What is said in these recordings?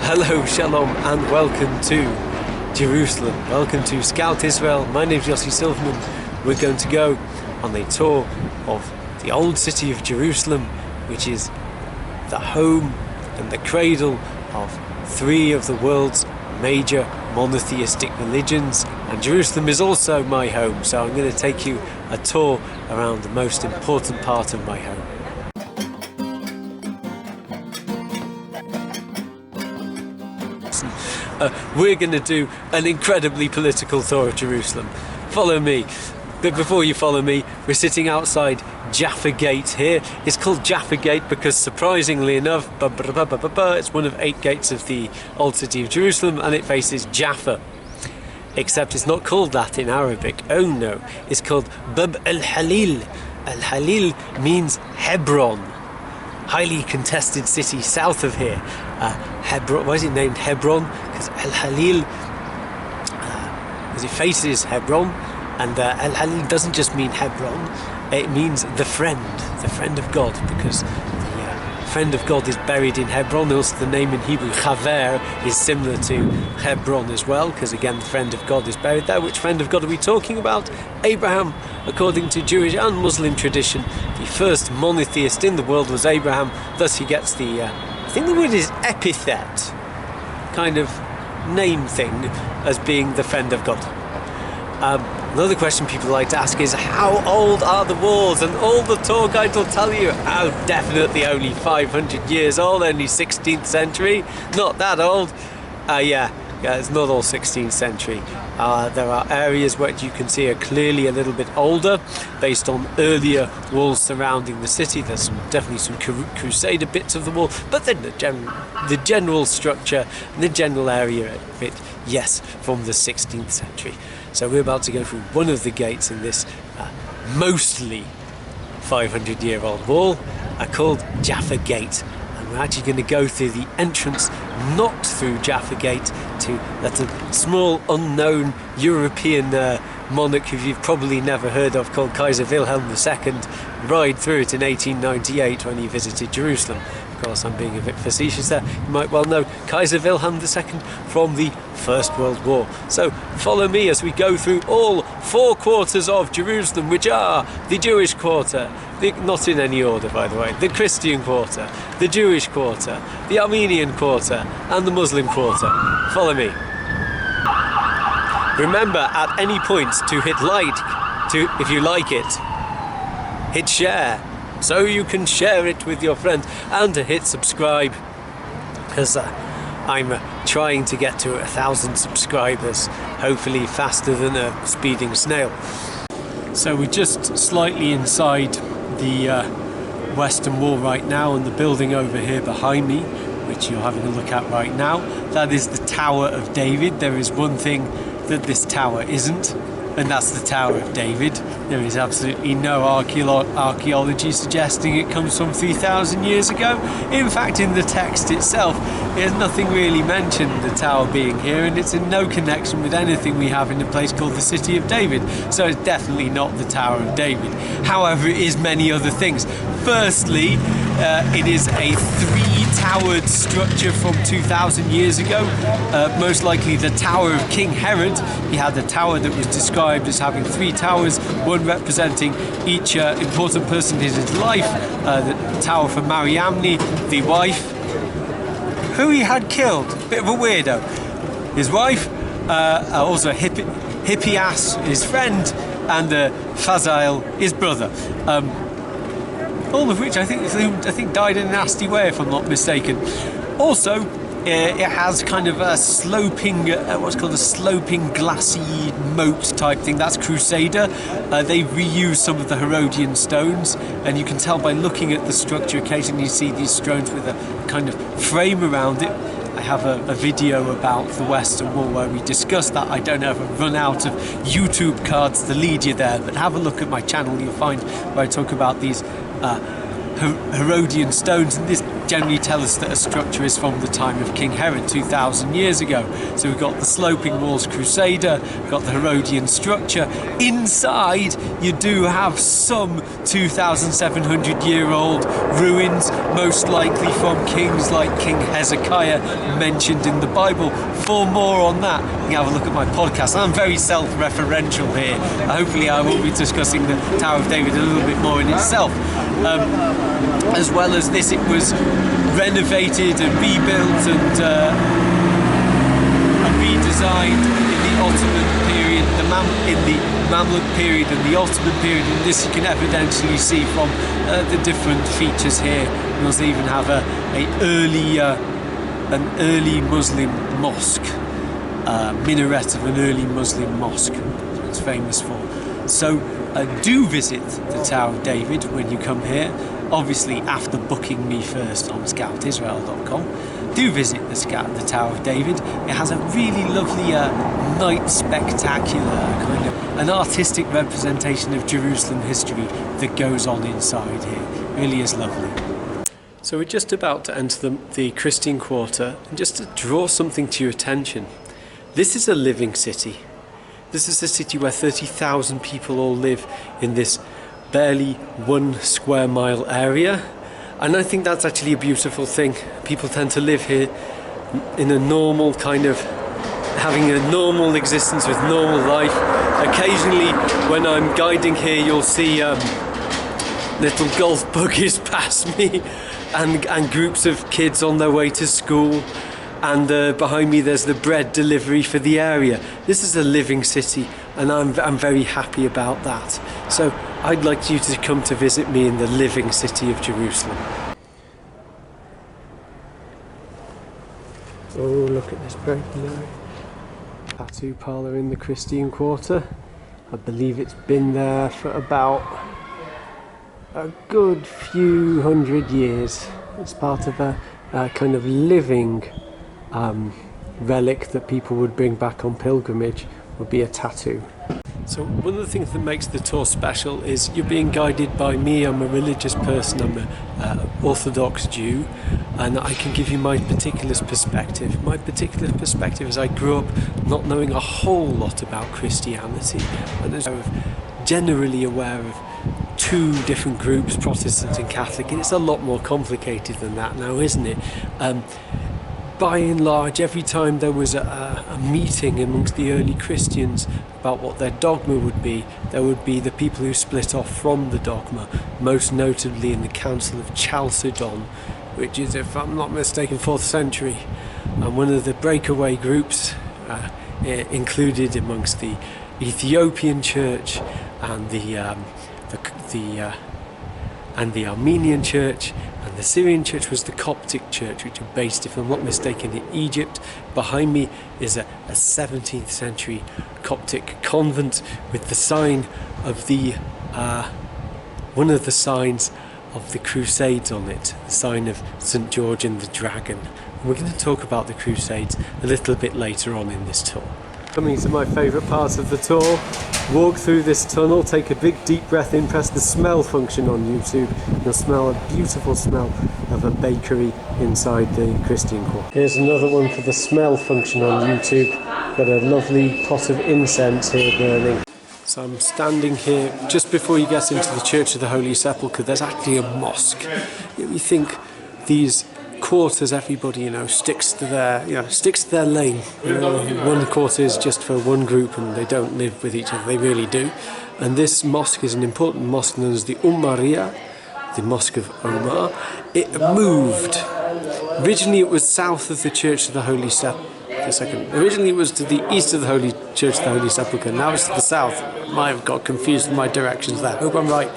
Hello, shalom, and welcome to Jerusalem. Welcome to Scout Israel. My name is Yossi Silverman. We're going to go on a tour of the old city of Jerusalem, which is the home and the cradle of three of the world's major monotheistic religions, and Jerusalem is also my home, so I'm going to take you a tour around the most important part of my home. We're going to do an incredibly political tour of Jerusalem. Follow me. But before you follow me, we're sitting outside Jaffa Gate here. It's called Jaffa Gate because, surprisingly enough, it's one of 8 gates of the old city of Jerusalem, and it faces Jaffa. Except it's not called that in Arabic. Oh no, it's called Bab al-Halil. Al-Halil means Hebron. Highly contested city south of here. Hebron. Why is it named Hebron? Because Al-Halil, because it faces Hebron, and Al-Halil doesn't just mean Hebron, it means the friend of God, because the friend of God is buried in Hebron. Also, the name in Hebrew, Chaver, is similar to Hebron as well, because again, the friend of God is buried there. Which friend of God are we talking about? Abraham. According to Jewish and Muslim tradition, the first monotheist in the world was Abraham. Thus, he gets the, I think the word is epithet, kind of name thing, as being the friend of God. Another question people like to ask is, how old are the walls? And all the tour guides will tell you, oh, definitely only 500 years old, only 16th century, not that old. Yeah, it's not all 16th century. There are areas where you can see are clearly a little bit older, based on earlier walls surrounding the city. There's definitely some Crusader bits of the wall, but then the general structure and the general area of it, yes, from the 16th century. So we're about to go through one of the gates in this mostly 500-year-old wall, called Jaffa Gate. And we're actually going to go through the entrance, not through Jaffa Gate, that's a small unknown European monarch who you've probably never heard of, called Kaiser Wilhelm II, ride through it in 1898 when he visited Jerusalem. Of course, I'm being a bit facetious there. You might well know Kaiser Wilhelm II from the First World War. So follow me as we go through all 4 quarters of Jerusalem, which are the Jewish quarter, not in any order by the way, the Christian quarter, the Jewish quarter, the Armenian quarter, and the Muslim quarter. Follow me. Remember at any point to hit like, if you like it, hit share, so you can share it with your friends, and to hit subscribe, because I'm trying to get to 1,000 subscribers, hopefully faster than a speeding snail. So we're just slightly inside the Western Wall right now, and the building over here behind me, which you're having a look at right now, that is the Tower of David. There is one thing that this tower isn't, and that's the Tower of David. There is absolutely no archaeology suggesting it comes from 3,000 years ago. In fact, in the text itself, there's nothing really mentioned the tower being here, and it's in no connection with anything we have in a place called the City of David. So it's definitely not the Tower of David. However, it is many other things. Firstly, it is a 3-towered structure from 2,000 years ago. Most likely the Tower of King Herod. He had a tower that was described as having 3 towers, one representing each important person in his life. The tower for Mariamne, the wife, who he had killed, bit of a weirdo. His wife, also Hippias, his friend, and Fazail, his brother. All of which I think died in a nasty way, if I'm not mistaken. Also, it has kind of a sloping, what's called a sloping glassy moat type thing. That's Crusader. They reuse some of the Herodian stones, and you can tell by looking at the structure. Occasionally you see these stones with a kind of frame around it. I have a video about the Western Wall where we discuss that. I don't know if I've run out of YouTube cards to lead you there, but have a look at my channel. You'll find where I talk about these Herodian stones, and this generally tell us that a structure is from the time of King Herod 2,000 years ago. So we've got the sloping walls Crusader, we've got the Herodian structure. Inside you do have some 2,700 year old ruins, most likely from kings like King Hezekiah mentioned in the Bible. For more on that, you can have a look at my podcast. I'm very self-referential here. Hopefully I will be discussing the Tower of David a little bit more in itself. As well as this, it was renovated and rebuilt and redesigned in the Ottoman period, in the Mamluk period and the Ottoman period, and this you can evidently see from the different features here. You'll even have an early Muslim mosque, minaret of an early Muslim mosque, that's what it's famous for. So do visit the Tower of David when you come here, obviously after booking me first on scoutisrael.com. Do visit the Tower of David. It has a really lovely night spectacular, kind of an artistic representation of Jerusalem history that goes on inside here. It really is lovely. So we're just about to enter the Christian Quarter, and just to draw something to your attention, this is a living city. This is a city where 30,000 people all live in this barely 1 square mile area. And I think that's actually a beautiful thing. People tend to live here in a normal kind of, having a normal existence with normal life. Occasionally when I'm guiding here, you'll see little golf buggies pass me and groups of kids on their way to school. And behind me there's the bread delivery for the area. This is a living city, and I'm very happy about that. So I'd like you to come to visit me in the living city of Jerusalem. Oh, look at this bread now. Tattoo parlour in the Christian Quarter. I believe it's been there for about a good few hundred years. It's part of a kind of living relic that people would bring back on pilgrimage, would be a tattoo. So one of the things that makes the tour special is you're being guided by me. I'm a religious person, I'm an Orthodox Jew, and I can give you my particular perspective. My particular perspective is I grew up not knowing a whole lot about Christianity, and I was generally aware of 2 different groups, Protestant and Catholic, and it's a lot more complicated than that now, isn't it? By and large, every time there was a meeting amongst the early Christians about what their dogma would be, there would be the people who split off from the dogma, most notably in the Council of Chalcedon, which is, if I'm not mistaken, 4th century. And one of the breakaway groups included amongst the Ethiopian church and the Armenian church, and the Syrian church was the Coptic church, which are based, if I'm not mistaken, in Egypt. Behind me is a 17th century Coptic convent with the sign of the one of the signs of the Crusades on it, the sign of St. George and the Dragon. And we're going to talk about the Crusades a little bit later on in this tour. Coming to my favourite part of the tour, walk through this tunnel, take a big deep breath in, press the smell function on YouTube. You'll smell a beautiful smell of a bakery inside the Christian Quarter. Here's another one for the smell function on YouTube. Got a lovely pot of incense here burning. So I'm standing here just before you get into the Church of the Holy Sepulchre. There's actually a mosque. You think these quarters, everybody sticks to their lane. One quarter is just for one group and they don't live with each other. They really do. And this mosque is an important mosque known as the Umayyah, the Mosque of Omar. It moved. Originally it was south of the Church of the Holy Sepulchre. Originally it was to the east of the Church of the Holy Sepulchre. Now it's to the south. I might have got confused with my directions there. Hope I'm right.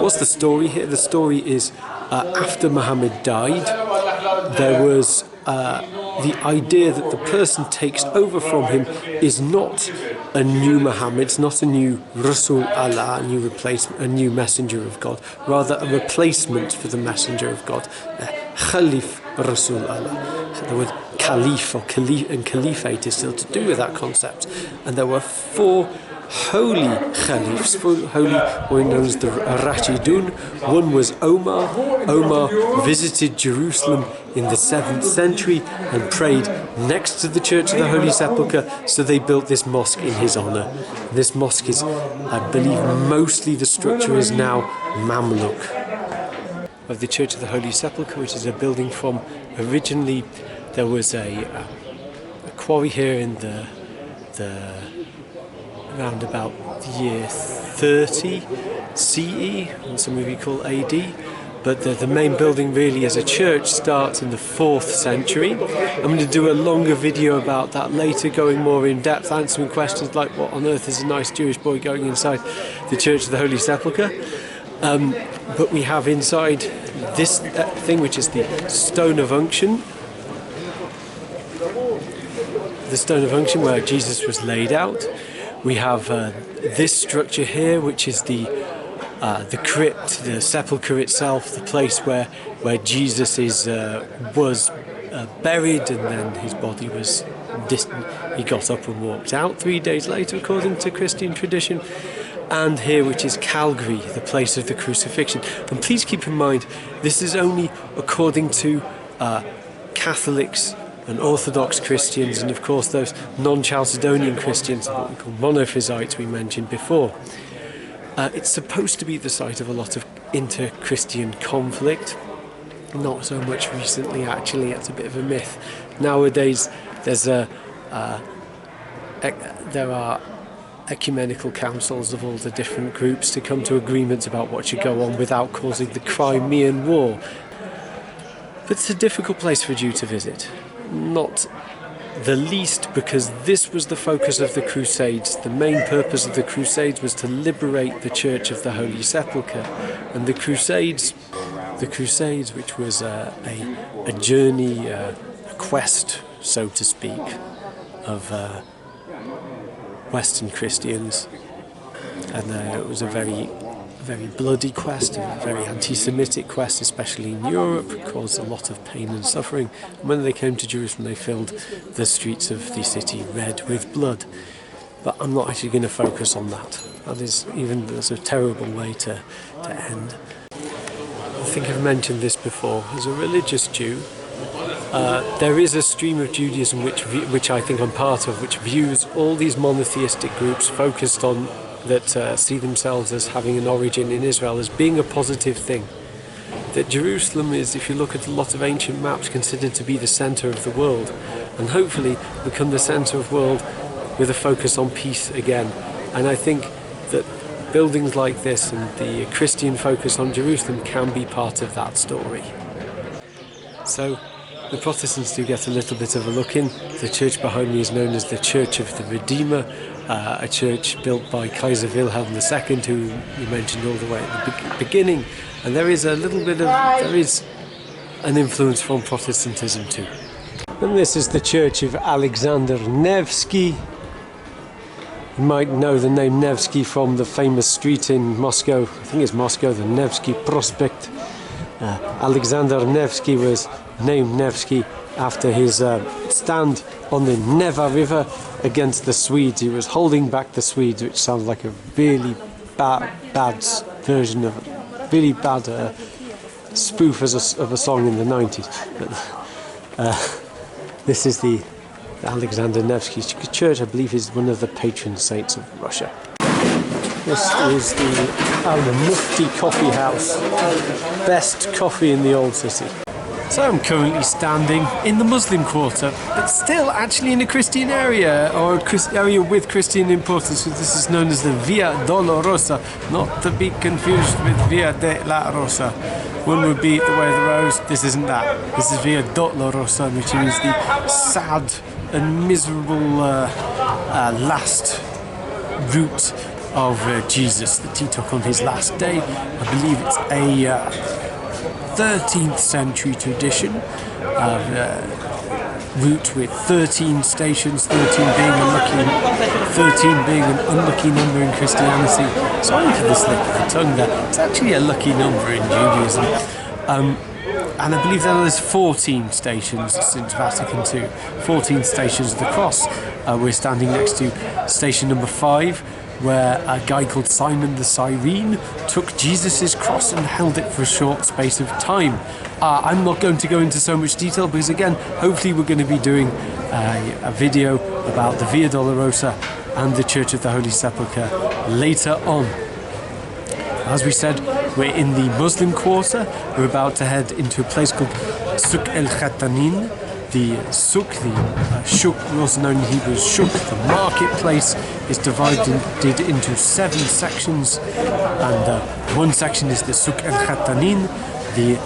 What's the story here? The story is after Muhammad died, there was the idea that the person takes over from him is not a new Muhammad, it's not a new Rasul Allah, a new replacement, a new messenger of God, rather a replacement for the messenger of God, Khalif Rasul Allah. So the word Caliph or Caliph and Caliphate is still to do with that concept. And there were 4 holy caliphs, holy, or known as the Rashidun. One was Omar. Omar visited Jerusalem in the 7th century and prayed next to the Church of the Holy Sepulchre, so they built this mosque in his honour. This mosque is, I believe, mostly the structure is now Mamluk. of the Church of the Holy Sepulchre, which is a building from, originally there was a quarry here in the around about the year 30 CE, or some of you call AD. But the main building really as a church starts in the 4th century. I'm going to do a longer video about that later, going more in depth, answering questions like what on earth is a nice Jewish boy going inside the Church of the Holy Sepulchre. But we have inside this thing, which is the Stone of Unction. The Stone of Unction where Jesus was laid out. We have this structure here, which is the crypt, the sepulchre itself, the place where Jesus was buried, and then his body was he got up and walked out 3 days later, according to Christian tradition. And here, which is Calvary, the place of the crucifixion. And please keep in mind, this is only according to Catholics and Orthodox Christians, and of course those non-Chalcedonian Christians, what we call monophysites we mentioned before. It's supposed to be the site of a lot of inter-Christian conflict. Not so much recently, actually. It's a bit of a myth. Nowadays, there are ecumenical councils of all the different groups to come to agreements about what should go on without causing the Crimean War. But it's a difficult place for a Jew to visit. Not the least because this was the focus of the Crusades. The main purpose of the Crusades was to liberate the Church of the Holy Sepulchre. And the Crusades, which was a journey, a quest, so to speak, of Western Christians. And it was a very bloody quest, a very anti-Semitic quest, especially in Europe. It caused a lot of pain and suffering. And when they came to Jerusalem, they filled the streets of the city red with blood. But I'm not actually going to focus on that. That's a terrible way to end. I think I've mentioned this before. As a religious Jew, there is a stream of Judaism which I think I'm part of, which views all these monotheistic groups focused on that see themselves as having an origin in Israel as being a positive thing. That Jerusalem is, if you look at a lot of ancient maps, considered to be the centre of the world, and hopefully become the centre of the world with a focus on peace again. And I think that buildings like this and the Christian focus on Jerusalem can be part of that story. So the Protestants do get a little bit of a look in. The church behind me is known as the Church of the Redeemer, a church built by Kaiser Wilhelm II, who you mentioned all the way at the beginning. And there is an influence from Protestantism too. And this is the Church of Alexander Nevsky. You might know the name Nevsky from the famous street in Moscow. I think it's Moscow, the Nevsky Prospect. Alexander Nevsky was named Nevsky after his stand on the Neva River against the Swedes. He was holding back the Swedes, which sounds like a really bad version of a really bad spoof of a song in the 90s. But, this is the Alexander Nevsky Church. I believe is one of the patron saints of Russia. This is the Al-Mufti Coffee House. Best coffee in the old city. So I'm currently standing in the Muslim quarter, but still actually in a Christian area, or a area with Christian importance. So this is known as the Via Dolorosa, not to be confused with Via de la Rosa. One would be the way of the rose. This isn't that. This is Via Dolorosa, which means the sad and miserable last route of Jesus that he took on his last day. I believe it's a 13th century tradition route with 13 stations, 13 being an unlucky number in Christianity. Sorry for the slip of the tongue there. It's actually a lucky number in Judaism. And I believe that there's 14 stations since Vatican II. 14 stations of the cross. We're standing next to station number 5, where a guy called Simon the Cyrene took Jesus' cross and held it for a short space of time. I'm not going to go into so much detail because, again, hopefully we're going to be doing a video about the Via Dolorosa and the Church of the Holy Sepulchre later on. As we said, We're in the Muslim quarter. We're about to head into a place called Souk El Khatanin. The souk, the shuk, also known in Hebrew as shuk, the marketplace, is divided into 7 sections, and one section is the Souk El Khatanin, the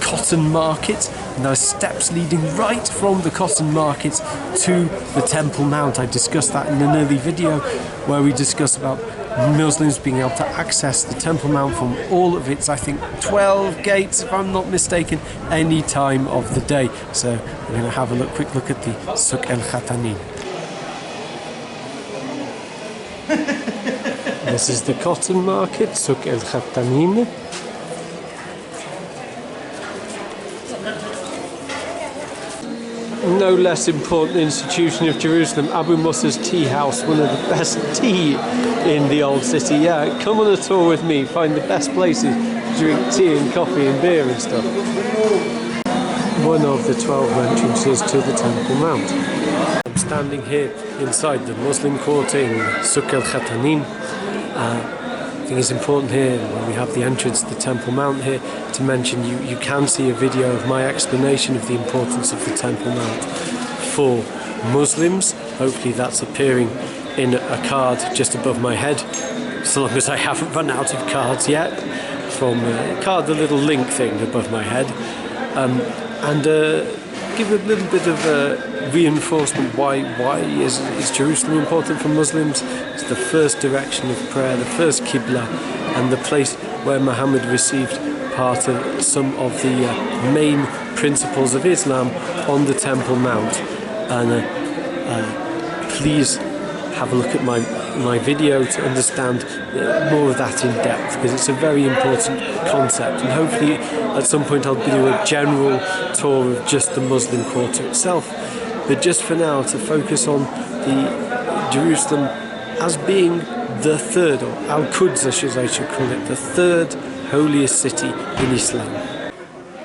cotton market, and there are steps leading right from the cotton market to the Temple Mount. I discussed that in an early video where we discussed about Muslims being able to access the Temple Mount from all of its, I think, 12 gates, if I'm not mistaken, any time of the day. So we're going to have a quick look at the Souk El Khatanin. This is the cotton market, Souk El Khatanin. No less important institution of Jerusalem, Abu Musa's tea house, one of the best tea in the old city. Yeah, come on a tour with me, find the best places to drink tea and coffee and beer and stuff. One of the 12 entrances to the Temple Mount. I'm standing here inside the Muslim quarter in Souk El Khatanin. I think it's important here when we have the entrance to the Temple Mount here to mention you can see a video of my explanation of the importance of the Temple Mount for Muslims. Hopefully that's appearing in a card just above my head, as long as I haven't run out of cards yet, from a card, the little link thing above my head, and give a little bit of reinforcement why is Jerusalem important for Muslims. It's the first direction of prayer, the first Qibla, and the place where Muhammad received part of some of the main principles of Islam on the Temple Mount. And please have a look at my video to understand more of that in depth, because it's a very important concept, and hopefully at some point I'll do a general tour of just the Muslim quarter itself, but just for now to focus on the Jerusalem as being the third, or Al-Quds as I should call it, the third holiest city in Islam.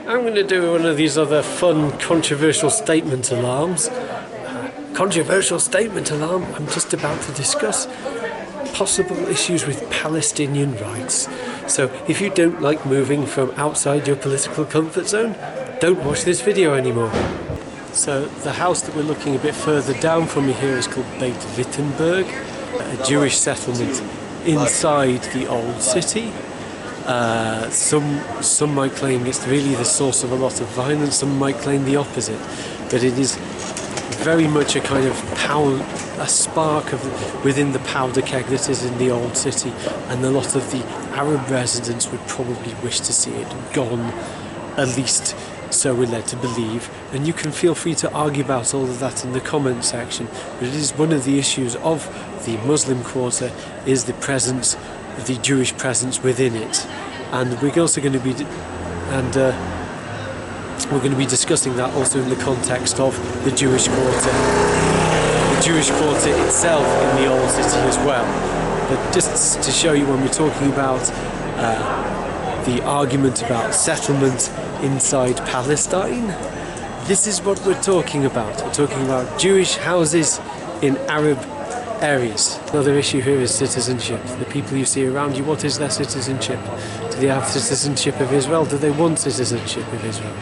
I'm going to do one of these other fun controversial statement alarms. Controversial statement alarm. I'm just about to discuss possible issues with Palestinian rights. So if you don't like moving from outside your political comfort zone, don't watch this video anymore. So the house that we're looking a bit further down from me here is called Beit Wittenberg, a Jewish settlement inside the old city. Some might claim it's really the source of a lot of violence, some might claim the opposite, but it is very much a kind of power, a spark of within the powder keg that is in the old city, and a lot of the Arab residents would probably wish to see it gone, at least so we're led to believe. And you can feel free to argue about all of that in the comment section, but it is one of the issues of the Muslim quarter is the presence, the Jewish presence within it, and we're also going to be we're going to be discussing that also in the context of the Jewish quarter itself in the old city as well. But just to show you, when we're talking about the argument about settlement inside Palestine, this is what we're talking about. We're talking about Jewish houses in Arab areas. Another issue here is citizenship. The people you see around you, what is their citizenship? Do they have citizenship of Israel? Do they want citizenship of Israel?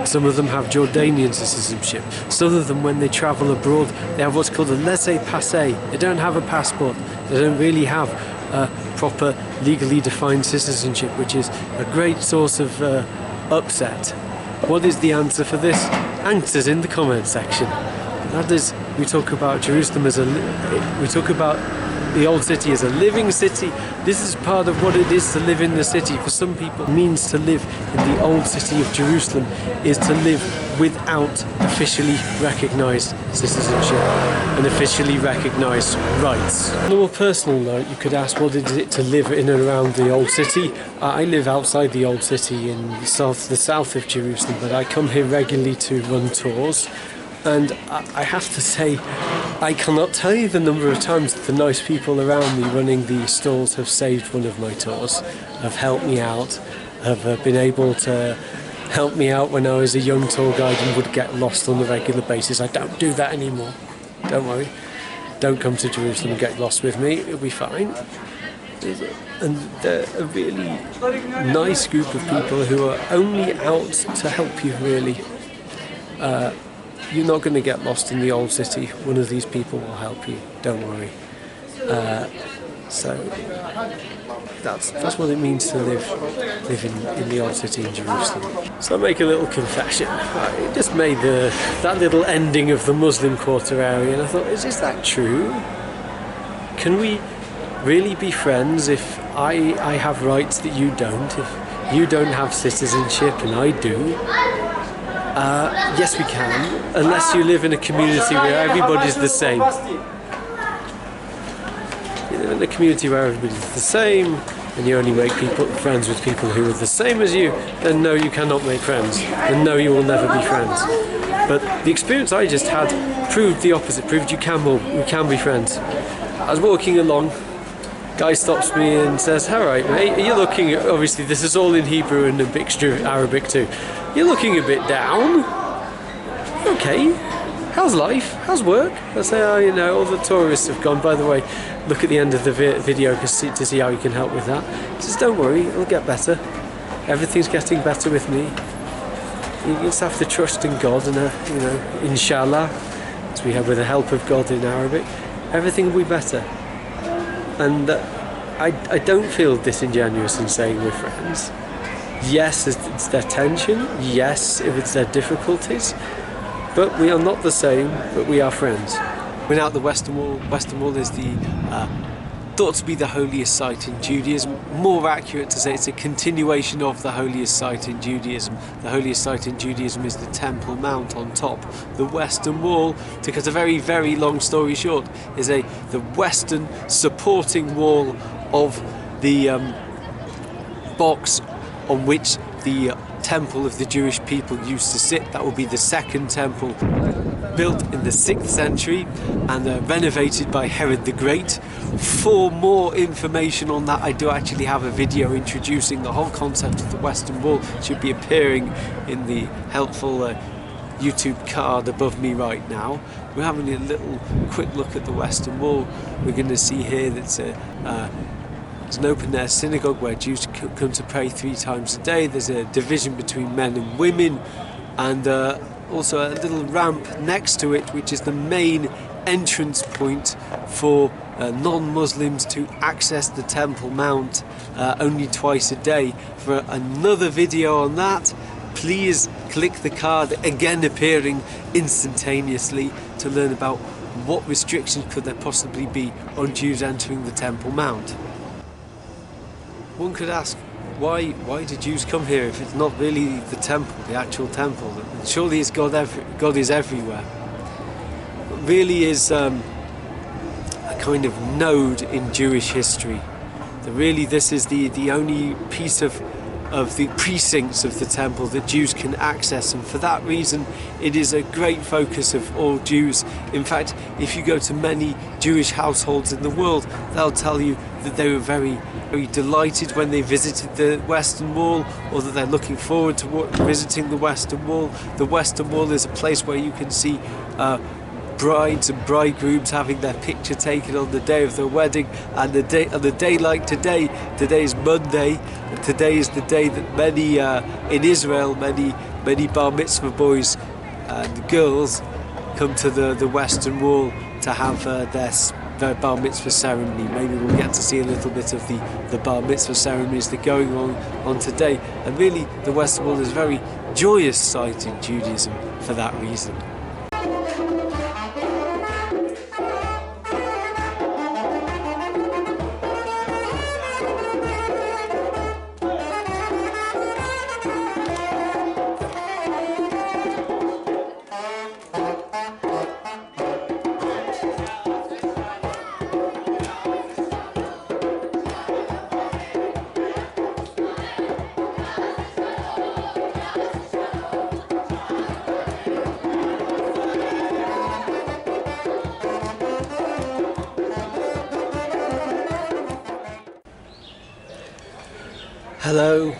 Some of them have Jordanian citizenship. Some of them, when they travel abroad, they have what's called a laissez-passer. They don't have a passport. They don't really have a proper legally defined citizenship, which is a great source of upset. What is the answer for this? Answers in the comment section. That is, we talk about Jerusalem as we talk about the old city as a living city. This is part of what it is to live in the city. For some people, it means to live in the old city of Jerusalem is to live without officially recognised citizenship and officially recognised rights. On a more personal note, you could ask, what is it to live in and around the old city? I live outside the old city in the south of Jerusalem, but I come here regularly to run tours. And I have to say, I cannot tell you the number of times that the nice people around me running the stalls have saved one of my tours, have helped me out, have been able to help me out when I was a young tour guide and would get lost on a regular basis. I don't do that anymore. Don't worry. Don't come to Jerusalem and get lost with me. It'll be fine. And they're a really nice group of people who are only out to help you, really. You're not going to get lost in the old city. One of these people will help you, don't worry. So that's what it means to live in the old city in Jerusalem. So I make a little confession. I just made that little ending of the Muslim Quarter area, and I thought, is that true? Can we really be friends if I have rights that you don't? If you don't have citizenship and I do? Yes, we can, unless you live in a community where everybody's the same. In a community where everybody's the same and you only make friends with people who are the same as you, then no, you cannot make friends, and no, you will never be friends. But the experience I just had proved the opposite, proved you can be friends. I was walking along, guy stops me and says, "Alright mate, are you looking," obviously this is all in Hebrew and a mixture of Arabic too, "You're looking a bit down. Okay, how's life? How's work?" I say, "Oh, you know, all the tourists have gone. By the way, look at the end of the video to see how you can help with that." He says, "Don't worry, it'll get better. Everything's getting better with me. You just have to trust in God and, inshallah," as we have with the help of God in Arabic, everything will be better." And I don't feel disingenuous in saying we're friends. Yes, it's their tension. Yes, if it's their difficulties. But we are not the same, but we are friends. We're now at the Western Wall. Western Wall is thought to be the holiest site in Judaism. More accurate to say it's a continuation of the holiest site in Judaism. The holiest site in Judaism is the Temple Mount on top. The Western Wall, to cut a very, very long story short, is the western supporting wall of the box on which the temple of the Jewish people used to sit. That will be the second temple, built in the 6th century and renovated by Herod the Great. For more information on that, I do actually have a video introducing the whole concept of the Western Wall. It should be appearing in the helpful YouTube card above me right now. We're having a little quick look at the Western Wall. We're going to see here that's it's an open-air synagogue where Jews come to pray 3 times a day. There's a division between men and women, and also a little ramp next to it, which is the main entrance point for non-Muslims to access the Temple Mount only twice a day. For another video on that, please click the card, again appearing instantaneously, to learn about what restrictions could there possibly be on Jews entering the Temple Mount. One could ask, why do Jews come here if it's not really the temple, the actual temple? Surely it's God is everywhere. It really is a kind of node in Jewish history. That really this is the only piece of the precincts of the temple that Jews can access, and for that reason it is a great focus of all Jews. In fact, if you go to many Jewish households in the world, they'll tell you that they were very, very delighted when they visited the Western Wall, or that they're looking forward to visiting the Western Wall. The Western Wall is a place where you can see brides and bridegrooms having their picture taken on the day of their wedding, and on a day like today is Monday, and today is the day that many in Israel, many bar mitzvah boys and girls come to the Western Wall to have their bar mitzvah ceremony. Maybe we'll get to see a little bit of the bar mitzvah ceremonies that are going on today. And really, the Western Wall is a very joyous site in Judaism for that reason. Hello,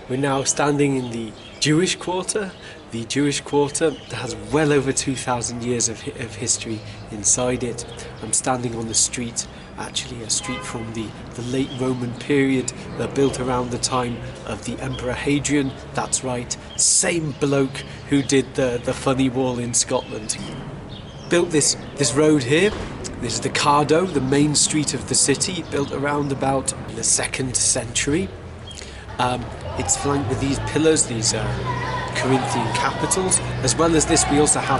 we're now standing in the Jewish quarter, the Jewish quarter that has well over 2,000 years of history inside it. I'm standing on the street, actually a street from the late Roman period, built around the time of the Emperor Hadrian. That's right, same bloke who did the funny wall in Scotland. Built this road here. This is the Cardo, the main street of the city, built around about the 2nd century. It's flanked with these pillars, these Corinthian capitals. As well as this, we also have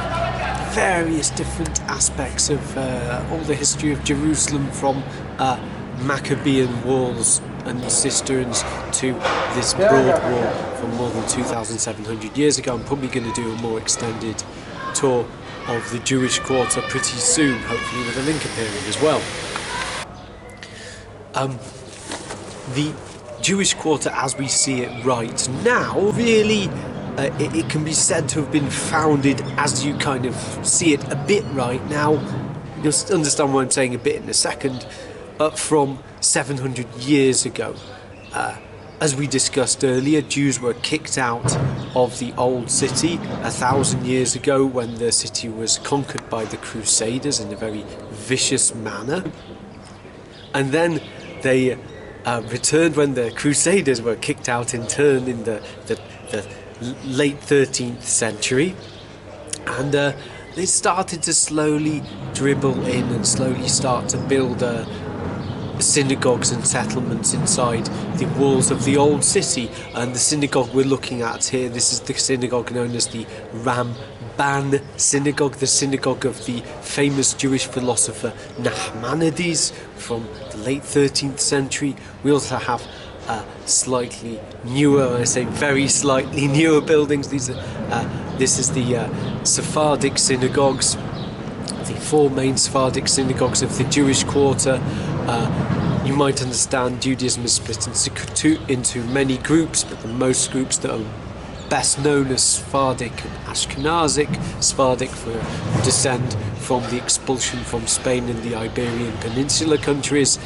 various different aspects of all the history of Jerusalem, from Maccabean walls and cisterns to this broad wall from more than 2,700 years ago. I'm probably going to do a more extended tour of the Jewish quarter pretty soon, hopefully with a link appearing as well. The Jewish quarter as we see it right now, really, it can be said to have been founded, as you kind of see it a bit right now, you'll understand why I'm saying a bit in a second, from 700 years ago. As we discussed earlier, Jews were kicked out of the old city 1,000 years ago when the city was conquered by the Crusaders in a very vicious manner. And then they returned when the Crusaders were kicked out in turn in the late 13th century. And they started to slowly dribble in and slowly start to build synagogues and settlements inside the walls of the old city. And the synagogue we're looking at here, this is the synagogue known as the Ramban synagogue, the synagogue of the famous Jewish philosopher Nachmanides from the late 13th century. We also have slightly newer, I say very slightly newer buildings. This is the Sephardic synagogues, the 4 main Sephardic synagogues of the Jewish quarter. You might understand Judaism is split into many groups, but the most groups that are best known as Sephardic and Ashkenazic. Sephardic for descend from the expulsion from Spain and the Iberian Peninsula countries,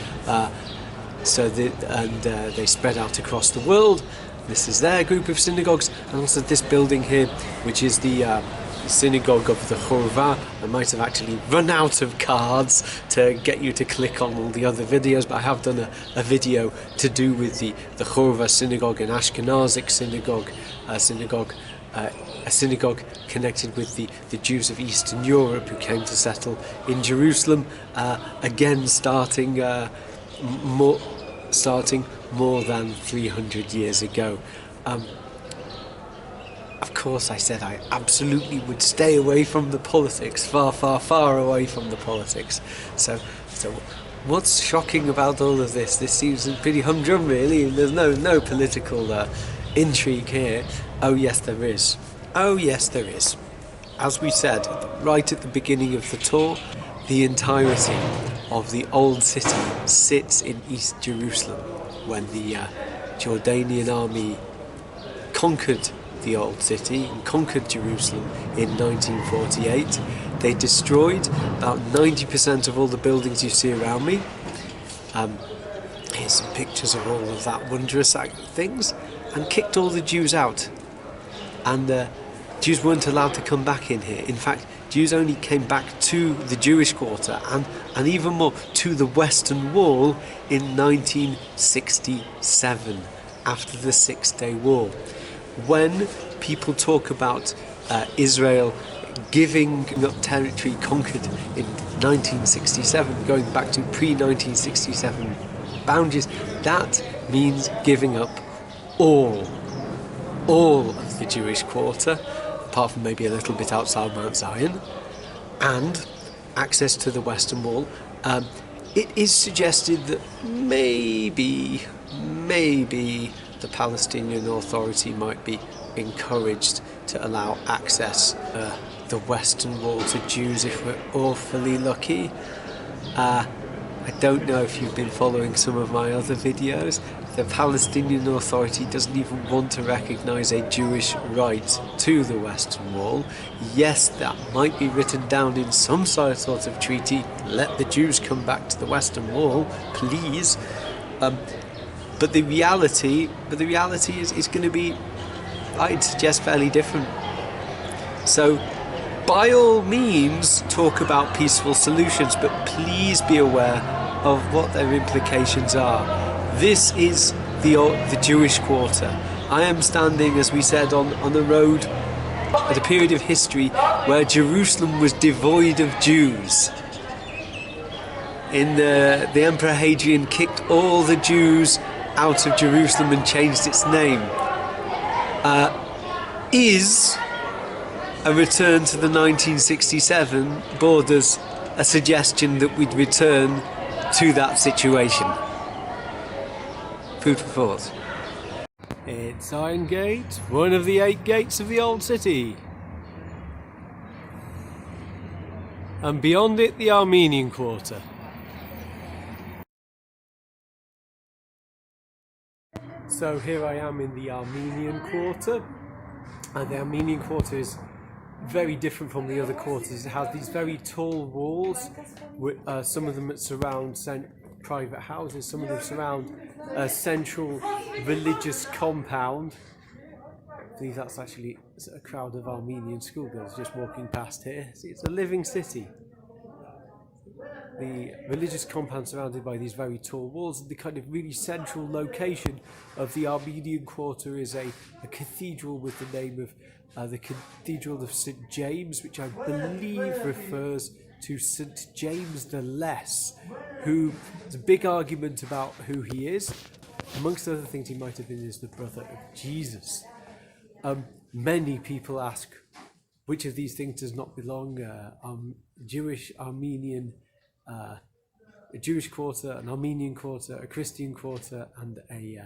they spread out across the world. This is their group of synagogues, and also this building here, which is the synagogue of the Churva. I might have actually run out of cards to get you to click on all the other videos, but I have done a video to do with the Churva synagogue, an Ashkenazic synagogue, a synagogue connected with the Jews of Eastern Europe who came to settle in Jerusalem, again starting more than 300 years ago. Of course, I said I absolutely would stay away from the politics, far, far, far away from the politics. So what's shocking about all of this? This seems pretty humdrum, really. There's no political intrigue here. Oh yes, there is. Oh yes, there is. As we said right at the beginning of the tour, the entirety of the old city sits in East Jerusalem. When the Jordanian army conquered the old city and conquered Jerusalem in 1948, they destroyed about 90% of all the buildings you see around me. Here's some pictures of all of that wondrous things, and kicked all the Jews out. And Jews weren't allowed to come back in here. In fact, Jews only came back to the Jewish quarter and even more to the Western Wall in 1967, after the Six-Day War. When people talk about Israel giving up territory conquered in 1967, going back to pre-1967 boundaries, that means giving up all of the Jewish quarter, apart from maybe a little bit outside Mount Zion, and access to the Western Wall. It is suggested that maybe the Palestinian Authority might be encouraged to allow access the Western Wall to Jews if we're awfully lucky. I don't know if you've been following some of my other videos. The Palestinian Authority doesn't even want to recognise a Jewish right to the Western Wall. Yes, that might be written down in some sort of treaty. Let the Jews come back to the Western Wall, please. But the reality is going to be, I'd suggest, fairly different. So by all means talk about peaceful solutions, but please be aware of what their implications are. This is the Jewish quarter. I am standing, as we said, on the road at a period of history where Jerusalem was devoid of Jews. The Emperor Hadrian kicked all the Jews out of Jerusalem and changed its name. Is a return to the 1967 borders a suggestion that we'd return to that situation? Food for thought. It's Iron Gate, one of the 8 gates of the old city. And beyond it, the Armenian quarter. So here I am in the Armenian quarter, and the Armenian quarter is very different from the other quarters. It has these very tall walls, with, some of them surround private houses, some of them surround a central religious compound. I believe that's actually a crowd of Armenian schoolgirls just walking past here. See, it's a living city. The religious compound surrounded by these very tall walls. The kind of really central location of the Armenian quarter is a cathedral with the name of the Cathedral of St. James, which I believe refers to St. James the Less, who there's a big argument about who he is. Amongst other things, he might have been the brother of Jesus. Many people ask which of these things does not belong: Jewish, Armenian, a Jewish quarter, an Armenian quarter, a Christian quarter, and a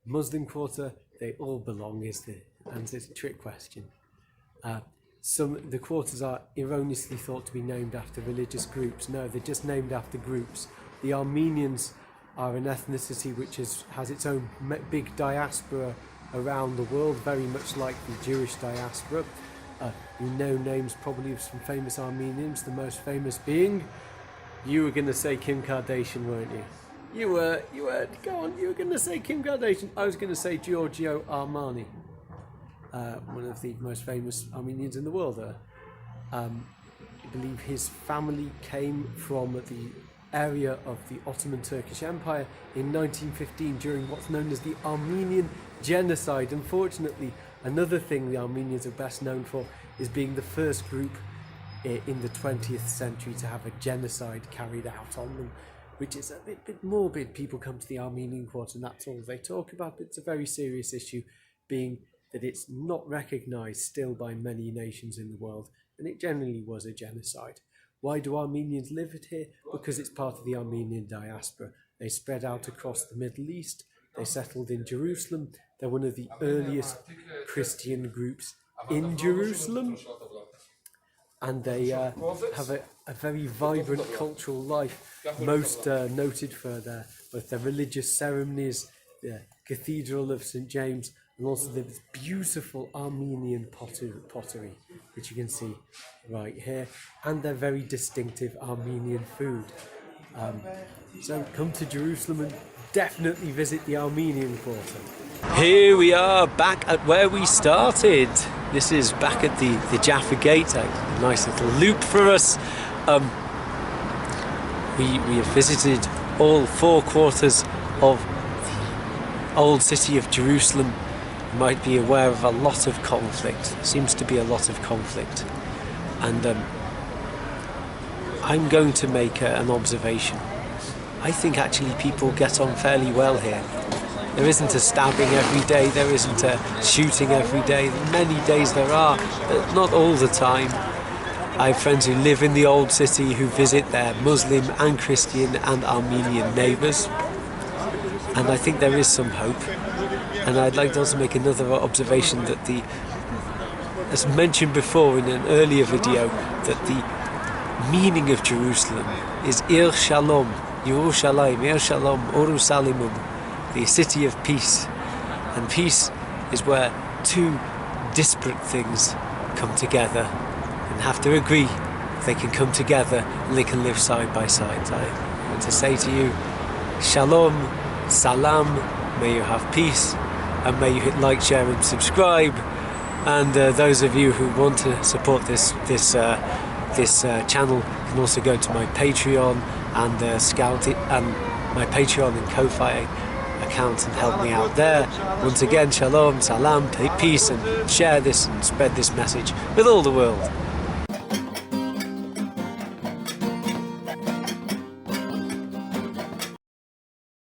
Muslim quarter. They all belong, is the answer. It's a trick question. The quarters are erroneously thought to be named after religious groups. No, they're just named after groups. The Armenians are an ethnicity which has its own big diaspora around the world, very much like the Jewish diaspora. You know names probably of some famous Armenians, the most famous being, you were going to say Kim Kardashian, weren't you? You were, go on, you were going to say Kim Kardashian. I was going to say Giorgio Armani, one of the most famous Armenians in the world. I believe his family came from the area of the Ottoman Turkish Empire in 1915 during what's known as the Armenian Genocide. Unfortunately, another thing the Armenians are best known for is being the first group in the 20th century to have a genocide carried out on them, which is a bit morbid. People come to the Armenian quarter and that's all they talk about, but it's a very serious issue, being that it's not recognised still by many nations in the world, and it generally was a genocide. Why do Armenians live here? Because it's part of the Armenian diaspora. They spread out across the Middle East, they settled in Jerusalem, they're one of the earliest Christian groups in Jerusalem, and they have a very vibrant cultural life, most noted for both their religious ceremonies, the Cathedral of St. James, and also the beautiful Armenian pottery, which you can see right here, and their very distinctive Armenian food. So come to Jerusalem and definitely visit the Armenian quarter. Here we are back at where we started. This is back at the Jaffa Gate, a nice little loop for us. We have visited all 4 quarters of the old city of Jerusalem. You might be aware of a lot of conflict. Seems to be a lot of conflict. And I'm going to make an observation. I think actually people get on fairly well here. There isn't a stabbing every day, there isn't a shooting every day. Many days there are, but not all the time. I have friends who live in the old city who visit their Muslim and Christian and Armenian neighbours. And I think there is some hope. And I'd like to also make another observation that as mentioned before in an earlier video, that the meaning of Jerusalem is Ir Shalom, Yerushalayim, Ir Shalom, Urusalimum, the city of peace. And peace is where 2 disparate things come together and have to agree they can come together and they can live side by side. I want to say to you, Shalom, Salam, may you have peace, and may you hit like, share and subscribe, and those of you who want to support this channel can also go to my Patreon and Scout it, and my Patreon and Ko-Fi account, and help me out there. Once again, shalom, salam, peace, and share this and spread this message with all the world.